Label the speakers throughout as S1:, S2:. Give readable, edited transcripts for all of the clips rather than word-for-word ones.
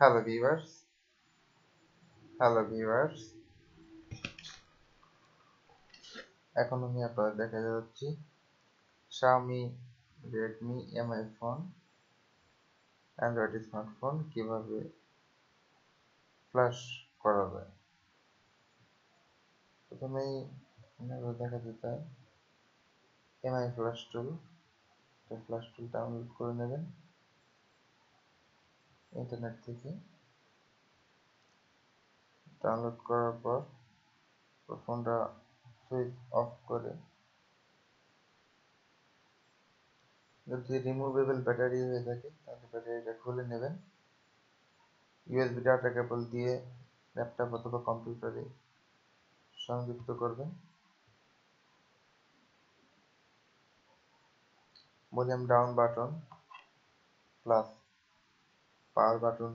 S1: Hello viewers hello viewers এখন আমি আপনাদের দেখা যাচ্ছি Xiaomi Redmi Mi phone Android smartphone কিভাবে ফ্ল্যাশ করা যায়। প্রথমেই আপনাদের দেখাতে চাই Mi ফ্ল্যাশ টুল। ফ্ল্যাশ টুল ডাউনলোড করে নেবেন ইন্টারনেট থেকে। ডাউনলোড করার পর ফোনটা সুইচ অফ করে, যদি রিমুভেবল ব্যাটারি হয়ে থাকে তাহলে ব্যাটারিটা খুলে নেবেন। ইউএসবি ডাটা কেবল দিয়ে ল্যাপটপ অথবা কম্পিউটারে সংযুক্ত করবেন। Volume down button plus power button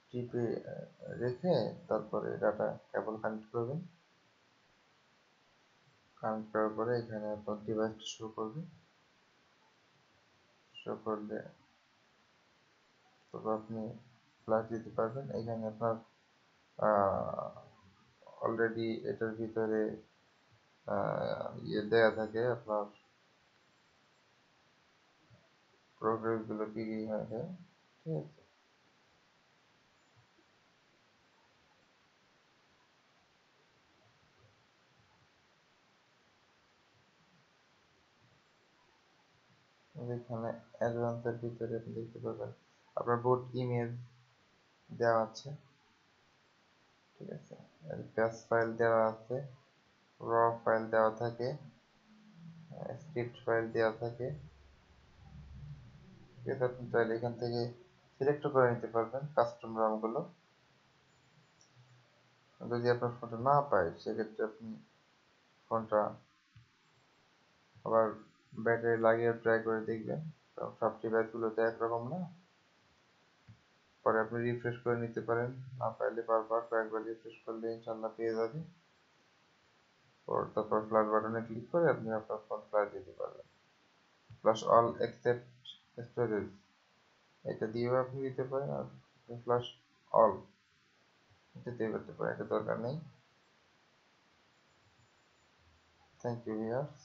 S1: টিপে রেখে তারপরে ডাটা কেবল কানেক্ট করবেন। কানেক্ট করার পরে এখানে আপনার ডিভাইসটা শো করবে। শো করলে তবে আপনি ফ্ল্যাশ দিতে পারবেন। এখানে আপনার অলরেডি এটার ভিতরে দেয়া থাকে আপনার প্রোগ্রেসগুলো কি কি থাকে, ঠিক আছে। এখানে অ্যাডভান্সের ভিতরে আপনি দেখতে পাবেন আপনার বোর্ড ইমেজ দেওয়া আছে, ঠিক আছে। প্যাচ ফাইল দেওয়া আছে, র ফাইল দেওয়া থাকে, স্ক্রিপ্ট ফাইল দেওয়া থাকে, ঠিক আছে। আপনি চাইলে এখান থেকে সিলেক্ট করে নিতে পারবেন কাস্টম রমগুলো। যদি আপনার ফোনটা না পায় সেক্ষেত্রে আপনি ফোনটা আবার ব্যাটারি লাগিয়ে ট্রাই করে দেখবেন, কারণ সব ডিভাইসগুলো তো একরকম না। পরে আপনি রিফ্রেশ করে নিতে পারেন, না পাইলে বারবার কয়েকবার রিফ্রেশ করলে ইনশাল্লাহ পেয়ে যাবে। তারপর ফ্ল্যাশ বাটনে ক্লিক করে আপনি আপনার ফোন ফ্ল্যাশ দিতে পারবেন। ফ্ল্যাশ অল এক্সেপ্ট স্টোরেজ এটা দিয়েও আপনি দিতে পারেন, আর ফ্ল্যাশ অল এটা দিয়ে করতে পারেন, এটা দরকার নেই। Thank you viewers.